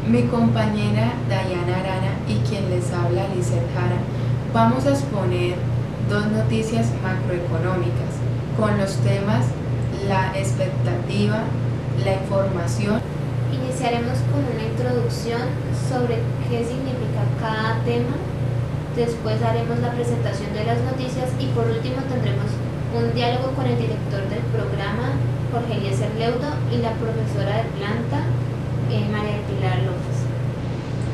Mi compañera Dayana Arana y quien les habla, Lizeth Jara, vamos a exponer dos noticias macroeconómicas con los temas la expectativa, la información. Iniciaremos con una introducción sobre qué significa cada tema, después haremos la presentación de las noticias y por último tendremos un diálogo con el director del programa, Jorge Eliezer Leudo, y la profesora de planta, María del Pilar López.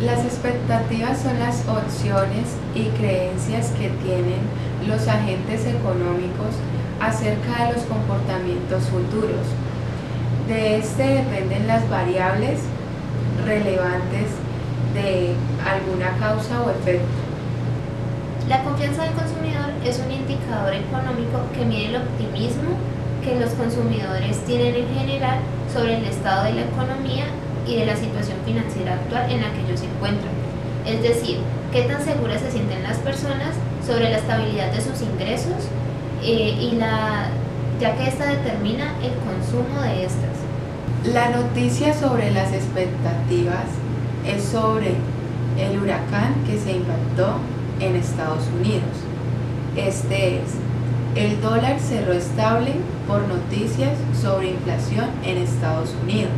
Las expectativas son las opciones y creencias que tienen los agentes económicos acerca de los comportamientos futuros. De este dependen las variables relevantes de alguna causa o efecto. La confianza del consumidor es un indicador económico que mide el optimismo que los consumidores tienen en general sobre el estado de la economía y de la situación financiera actual en la que ellos se encuentran. Es decir, qué tan seguras se sienten las personas sobre la estabilidad de sus ingresos ya que esta determina el consumo de estas. La noticia sobre las expectativas es sobre el huracán que se impactó en Estados Unidos. Este es: el dólar cerró estable por noticias sobre inflación en Estados Unidos.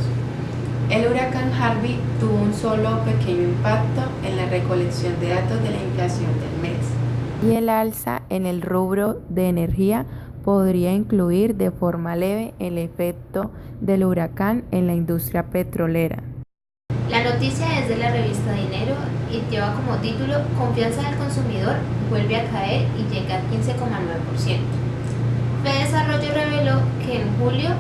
El huracán Harvey tuvo un solo pequeño impacto en la recolección de datos de la inflación del mes. Y el alza en el rubro de energía podría incluir de forma leve el efecto del huracán en la industria petrolera. La noticia es de la revista Dinero y lleva como título: Confianza del consumidor vuelve a caer y llega al 15,9%. FEDesarrollo reveló que en julio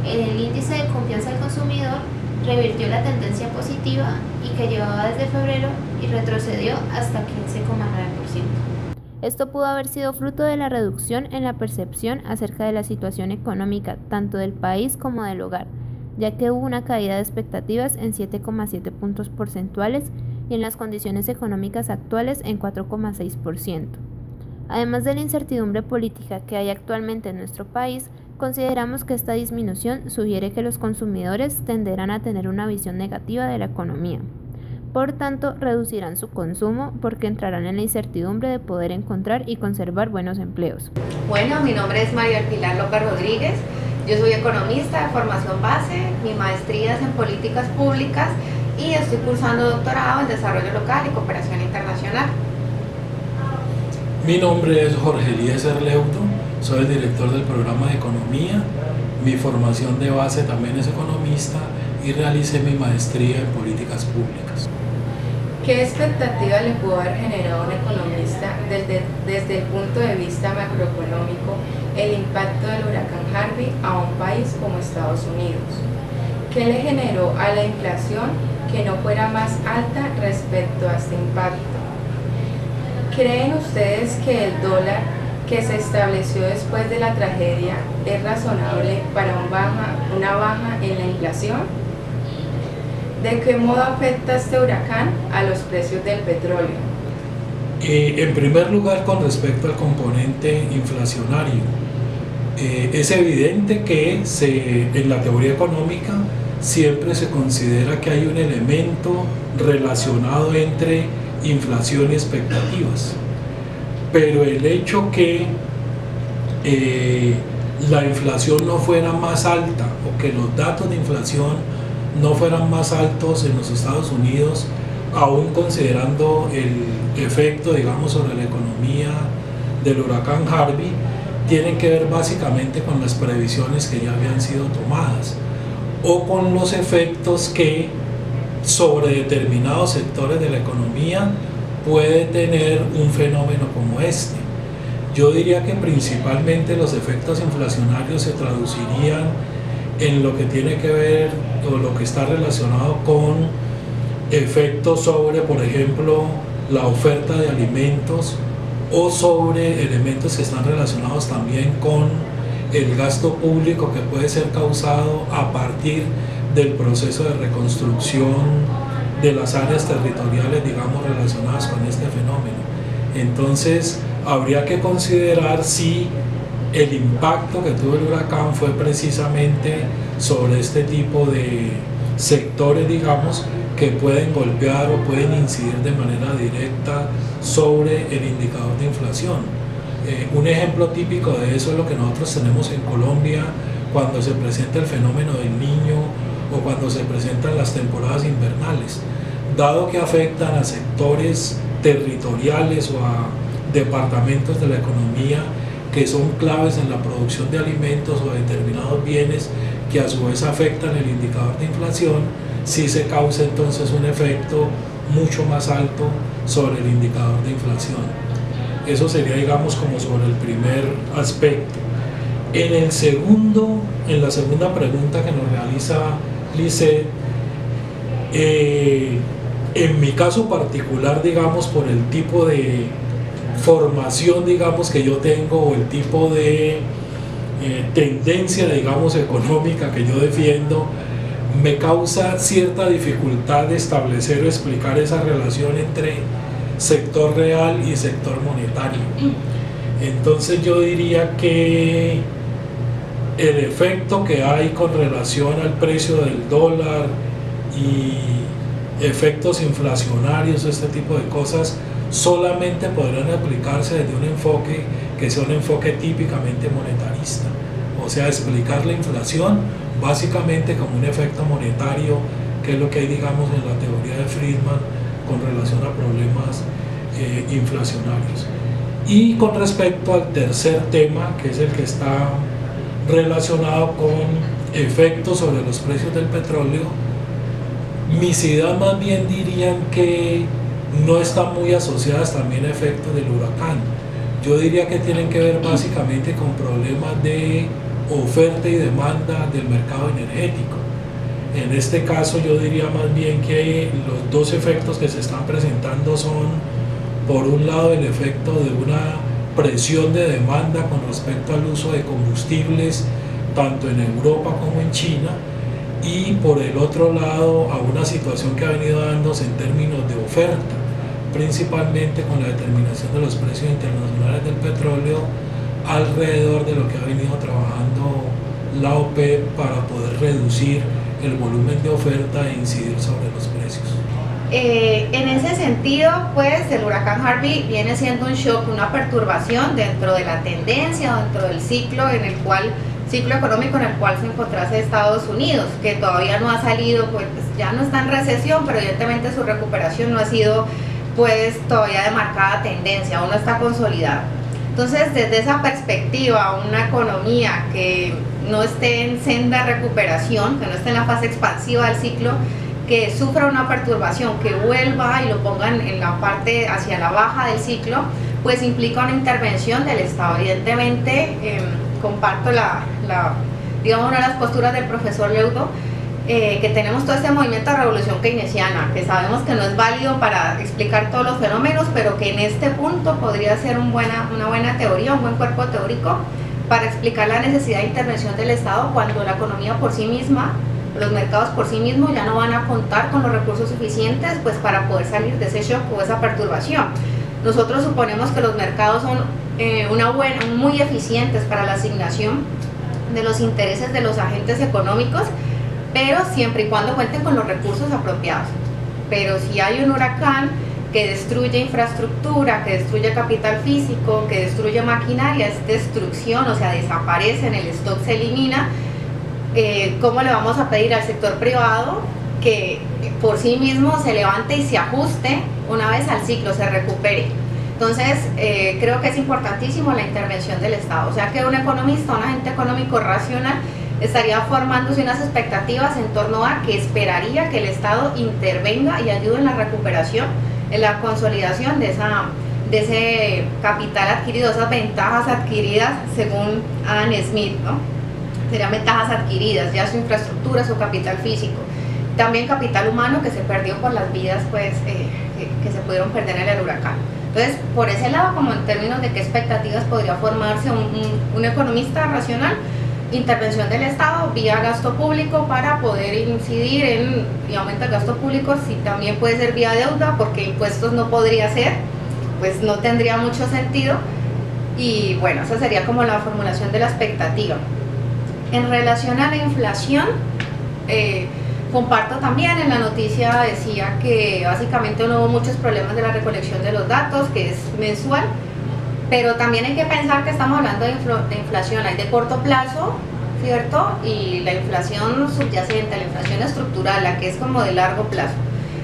el índice de confianza del consumidor revirtió la tendencia positiva y que llevaba desde febrero y retrocedió hasta 15,9%. Esto pudo haber sido fruto de la reducción en la percepción acerca de la situación económica tanto del país como del hogar, ya que hubo una caída de expectativas en 7,7 puntos porcentuales y en las condiciones económicas actuales en 4,6%. Además de la incertidumbre política que hay actualmente en nuestro país, consideramos que esta disminución sugiere que los consumidores tenderán a tener una visión negativa de la economía. Por tanto, reducirán su consumo porque entrarán en la incertidumbre de poder encontrar y conservar buenos empleos. Bueno, mi nombre es María del Pilar López Rodríguez. Yo soy economista de formación base, mi maestría es en políticas públicas y estoy cursando doctorado en desarrollo local y cooperación internacional. Mi nombre es Jorge Eliezer Leudo, soy el director del programa de economía. Mi formación de base también es economista y realicé mi maestría en políticas públicas. ¿Qué expectativa le pudo haber generado a un economista desde el punto de vista macroeconómico el impacto del huracán Harvey a un país como Estados Unidos? ¿Qué le generó a la inflación que no fuera más alta respecto a este impacto? ¿Creen ustedes que el dólar que se estableció después de la tragedia es razonable para una baja en la inflación? ¿De qué modo afecta este huracán a los precios del petróleo? En primer lugar, con respecto al componente inflacionario, es evidente que en la teoría económica siempre se considera que hay un elemento relacionado entre inflación y expectativas, pero el hecho que la inflación no fuera más alta o que los datos de inflación no fueran más altos en los Estados Unidos, aún considerando el efecto, digamos, sobre la economía del huracán Harvey, tienen que ver básicamente con las previsiones que ya habían sido tomadas o con los efectos que sobre determinados sectores de la economía puede tener un fenómeno como este. Yo diría que principalmente los efectos inflacionarios se traducirían en lo que tiene que ver o lo que está relacionado con efectos sobre, por ejemplo, la oferta de alimentos o sobre elementos que están relacionados también con el gasto público que puede ser causado a partir del proceso de reconstrucción de las áreas territoriales, digamos, relacionadas con este fenómeno. Entonces, habría que considerar si el impacto que tuvo el huracán fue precisamente sobre este tipo de sectores, digamos, que pueden golpear o pueden incidir de manera directa sobre el indicador de inflación. Un ejemplo típico de eso es lo que nosotros tenemos en Colombia cuando se presenta el fenómeno del Niño o cuando se presentan las temporadas invernales. Dado que afectan a sectores territoriales o a departamentos de la economía que son claves en la producción de alimentos o determinados bienes que a su vez afectan el indicador de inflación, sí se causa entonces un efecto mucho más alto sobre el indicador de inflación. Eso sería, digamos, como sobre el primer aspecto. En la segunda pregunta que nos realiza Lisset, en mi caso particular, digamos, por el tipo de formación, digamos, que yo tengo o el tipo de tendencia, digamos, económica que yo defiendo, me causa cierta dificultad de establecer o explicar esa relación entre sector real y sector monetario. Entonces yo diría que el efecto que hay con relación al precio del dólar y efectos inflacionarios, este tipo de cosas, solamente podrán aplicarse desde un enfoque que sea un enfoque típicamente monetarista, o sea, explicar la inflación básicamente como un efecto monetario, que es lo que hay, digamos, en la teoría de Friedman con relación a problemas inflacionarios. Y con respecto al tercer tema, que es el que está relacionado con efectos sobre los precios del petróleo, mis ideas más bien dirían que no están muy asociadas también a efectos del huracán. Yo diría que tienen que ver básicamente con problemas de oferta y demanda del mercado energético. En este caso yo diría más bien que los dos efectos que se están presentando son, por un lado, el efecto de una presión de demanda con respecto al uso de combustibles tanto en Europa como en China, y por el otro lado a una situación que ha venido dándose en términos de oferta, principalmente con la determinación de los precios internacionales del petróleo alrededor de lo que ha venido trabajando la OPEP para poder reducir el volumen de oferta e incidir sobre los precios. En ese sentido, pues el huracán Harvey viene siendo un shock, una perturbación dentro de la tendencia, dentro del ciclo económico en el cual se encontrase Estados Unidos, que todavía no ha salido, pues ya no está en recesión, pero evidentemente su recuperación no ha sido pues todavía de marcada tendencia, aún no está consolidada. Entonces, desde esa perspectiva, una economía que no esté en senda recuperación, que no esté en la fase expansiva del ciclo, que sufra una perturbación, que vuelva y lo pongan en la parte hacia la baja del ciclo, pues implica una intervención del Estado. Evidentemente, comparto digamos, una de las posturas del profesor Leudo, que tenemos todo este movimiento de revolución keynesiana, que sabemos que no es válido para explicar todos los fenómenos, pero que en este punto podría ser una buena teoría, un buen cuerpo teórico para explicar la necesidad de intervención del Estado cuando la economía por sí misma, los mercados por sí mismos ya no van a contar con los recursos suficientes pues para poder salir de ese shock o esa perturbación. Nosotros suponemos que los mercados son muy eficientes para la asignación de los intereses de los agentes económicos, pero siempre y cuando cuenten con los recursos apropiados. Pero si hay un huracán que destruye infraestructura, que destruye capital físico, que destruye maquinaria, es destrucción, o sea, desaparece, en el stock se elimina, ¿cómo le vamos a pedir al sector privado que por sí mismo se levante y se ajuste una vez al ciclo, se recupere? Entonces, creo que es importantísimo la intervención del Estado, o sea que un economista, un agente económico racional, estaría formándose unas expectativas en torno a que esperaría que el Estado intervenga y ayude en la recuperación, en la consolidación de ese capital adquirido, esas ventajas adquiridas según Adam Smith, ¿no? Serían ventajas adquiridas, ya su infraestructura, su capital físico, también capital humano que se perdió por las vidas pues, que se pudieron perder en el huracán. Entonces, por ese lado, como en términos de qué expectativas podría formarse un economista racional, intervención del Estado vía gasto público para poder incidir en y aumento del gasto público, si también puede ser vía deuda, porque impuestos no podría ser, pues no tendría mucho sentido. Y bueno, esa sería como la formulación de la expectativa. En relación a la inflación, Comparto también, en la noticia decía que básicamente no hubo muchos problemas de la recolección de los datos, que es mensual, pero también hay que pensar que estamos hablando de inflación, hay de corto plazo, ¿cierto? Y la inflación subyacente, la inflación estructural, la que es como de largo plazo.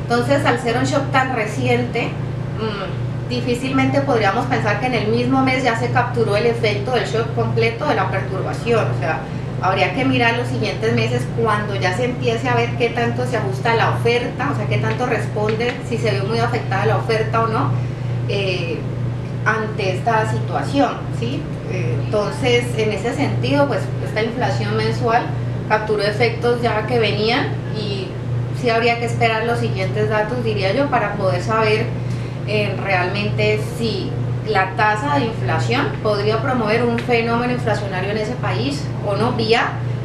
Entonces, al ser un shock tan reciente, difícilmente podríamos pensar que en el mismo mes ya se capturó el efecto del shock completo de la perturbación. O sea, habría que mirar los siguientes meses cuando ya se empiece a ver qué tanto se ajusta la oferta, o sea, qué tanto responde, si se ve muy afectada la oferta o no, ante esta situación, ¿sí? Entonces, en ese sentido, pues esta inflación mensual capturó efectos ya que venían y sí habría que esperar los siguientes datos, diría yo, para poder saber realmente si la tasa de inflación podría promover un fenómeno inflacionario en ese país o no,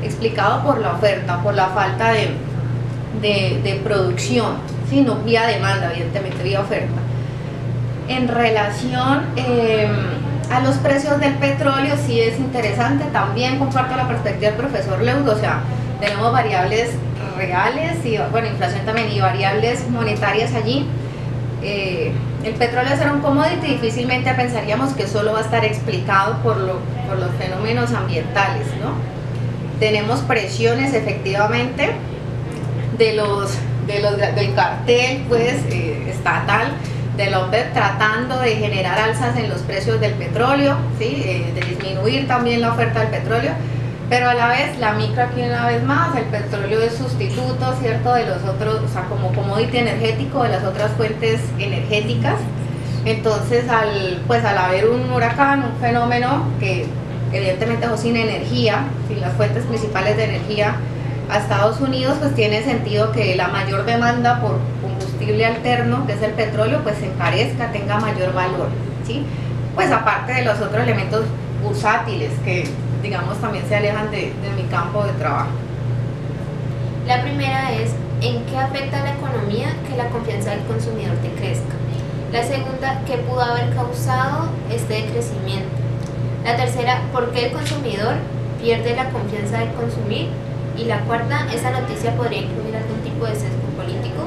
explicado por la oferta, por la falta de producción, ¿sí? No vía demanda, evidentemente, vía oferta. En relación a los precios del petróleo, sí es interesante, también comparto la perspectiva del profesor Leudo, o sea, tenemos variables reales y, bueno, inflación también, y variables monetarias allí. El petróleo será un commodity, difícilmente pensaríamos que solo va a estar explicado por los fenómenos ambientales, ¿no? Tenemos presiones efectivamente del cartel, pues, estatal, de la OPEP, tratando de generar alzas en los precios del petróleo, ¿sí? De disminuir también la oferta del petróleo, pero a la vez la micro aquí una vez más, el petróleo es sustituto, ¿cierto?, de los otros, o sea, como commodity energético de las otras fuentes energéticas. Entonces, al haber un huracán, un fenómeno que evidentemente dejó sin energía, sin las fuentes principales de energía a Estados Unidos, pues tiene sentido que la mayor demanda por combustible alterno, que es el petróleo, pues se encarezca, tenga mayor valor, ¿sí? Pues aparte de los otros elementos bursátiles que, digamos, también se alejan de mi campo de trabajo. La primera es, ¿en qué afecta a la economía que la confianza del consumidor decrezca? La segunda, ¿qué pudo haber causado este decrecimiento? La tercera, ¿por qué el consumidor pierde la confianza de consumir? Y la cuarta, ¿esta noticia podría incluir algún tipo de sesgo político?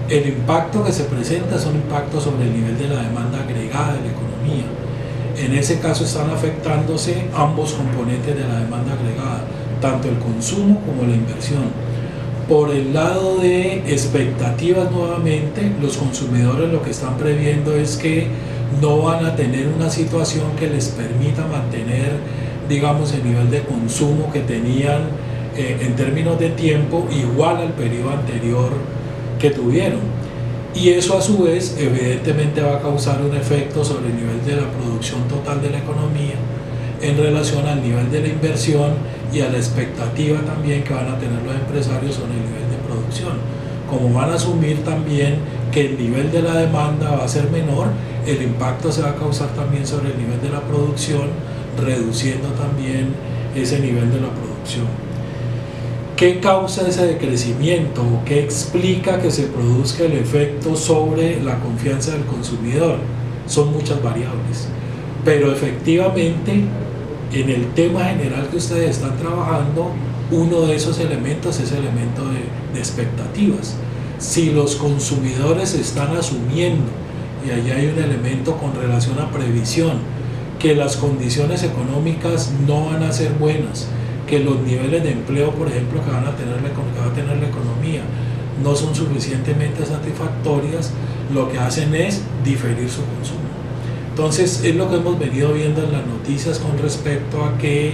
El impacto que se presenta es un impacto sobre el nivel de la demanda agregada de la economía. En ese caso están afectándose ambos componentes de la demanda agregada, tanto el consumo como la inversión. Por el lado de expectativas, nuevamente, los consumidores lo que están previendo es que no van a tener una situación que les permita mantener, digamos, el nivel de consumo que tenían en términos de tiempo igual al periodo anterior que tuvieron. Y eso a su vez evidentemente va a causar un efecto sobre el nivel de la producción total de la economía en relación al nivel de la inversión y a la expectativa también que van a tener los empresarios sobre el nivel de producción. Como van a asumir también que el nivel de la demanda va a ser menor, el impacto se va a causar también sobre el nivel de la producción, reduciendo también ese nivel de la producción. ¿Qué causa ese decrecimiento? ¿Qué explica que se produzca el efecto sobre la confianza del consumidor? Son muchas variables, pero efectivamente en el tema general que ustedes están trabajando, uno de esos elementos es el elemento de expectativas. Si los consumidores están asumiendo, y ahí hay un elemento con relación a previsión, que las condiciones económicas no van a ser buenas, que los niveles de empleo, por ejemplo, que va a tener la economía no son suficientemente satisfactorias, lo que hacen es diferir su consumo. Entonces, es lo que hemos venido viendo en las noticias con respecto a que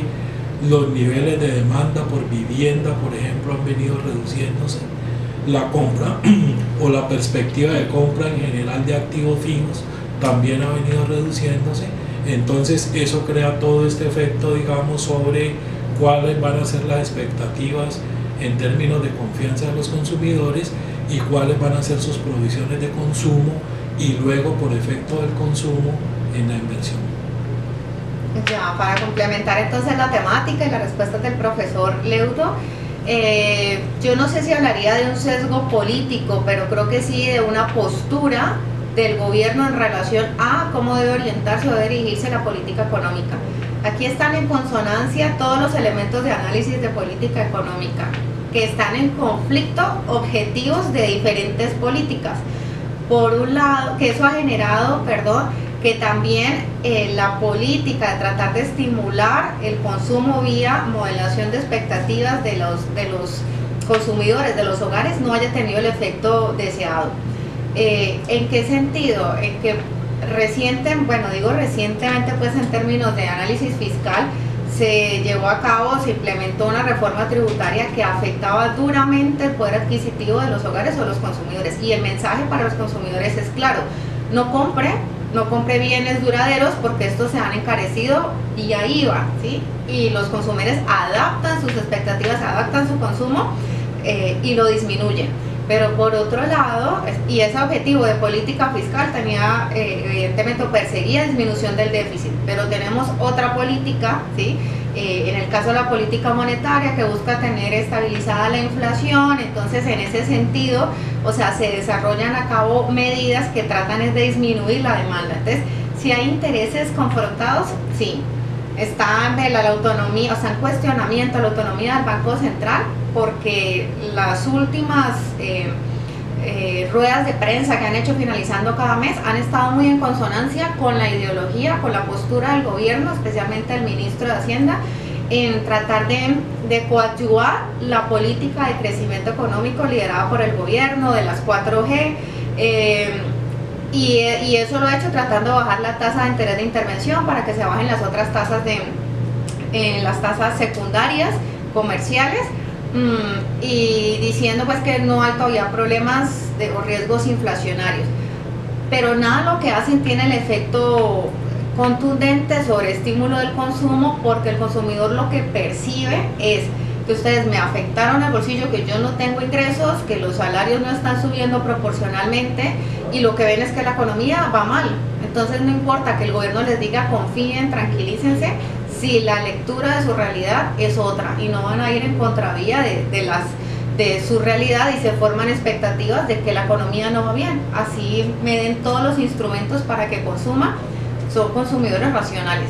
los niveles de demanda por vivienda, por ejemplo, han venido reduciéndose. La compra o la perspectiva de compra en general de activos fijos también ha venido reduciéndose. Entonces, eso crea todo este efecto, digamos, sobre cuáles van a ser las expectativas en términos de confianza de los consumidores y cuáles van a ser sus provisiones de consumo y luego por efecto del consumo en la inversión. Ya, para complementar entonces la temática y las respuestas del profesor Leudo, yo no sé si hablaría de un sesgo político, pero creo que sí de una postura del gobierno en relación a cómo debe orientarse o debe dirigirse la política económica. Aquí están en consonancia todos los elementos de análisis de política económica que están en conflicto objetivos de diferentes políticas. Por un lado, que eso ha generado, que también la política de tratar de estimular el consumo vía modelación de expectativas de los consumidores, de los hogares, no haya tenido el efecto deseado. ¿En qué sentido? En que recientemente pues en términos de análisis fiscal se llevó a cabo, se implementó una reforma tributaria que afectaba duramente el poder adquisitivo de los hogares o los consumidores, y el mensaje para los consumidores es claro: no compre bienes duraderos porque estos se han encarecido y ahí va, ¿sí? Y los consumidores adaptan sus expectativas, adaptan su consumo y lo disminuyen. Pero por otro lado, y ese objetivo de política fiscal tenía, evidentemente perseguía disminución del déficit, pero tenemos otra política, ¿sí? En el caso de la política monetaria, que busca tener estabilizada la inflación. Entonces en ese sentido, o sea, se desarrollan a cabo medidas que tratan de disminuir la demanda. Entonces, si hay intereses confrontados, sí, está la autonomía, o sea, en cuestionamiento la autonomía del Banco Central, porque las últimas ruedas de prensa que han hecho finalizando cada mes han estado muy en consonancia con la ideología, con la postura del gobierno, especialmente del ministro de Hacienda, en tratar de coadyuvar la política de crecimiento económico liderada por el gobierno, de las 4G, y eso lo ha hecho tratando de bajar la tasa de interés de intervención para que se bajen las otras tasas las tasas secundarias, comerciales, y diciendo pues que no hay todavía problemas o riesgos inflacionarios. Pero nada lo que hacen tiene el efecto contundente sobre estímulo del consumo, porque el consumidor lo que percibe es que ustedes me afectaron el bolsillo, que yo no tengo ingresos, que los salarios no están subiendo proporcionalmente, y lo que ven es que la economía va mal. Entonces no importa que el gobierno les diga confíen, tranquilícense, si la lectura de su realidad es otra, y no van a ir en contravía de su realidad, y se forman expectativas de que la economía no va bien. Así me den todos los instrumentos para que consuma, son consumidores racionales.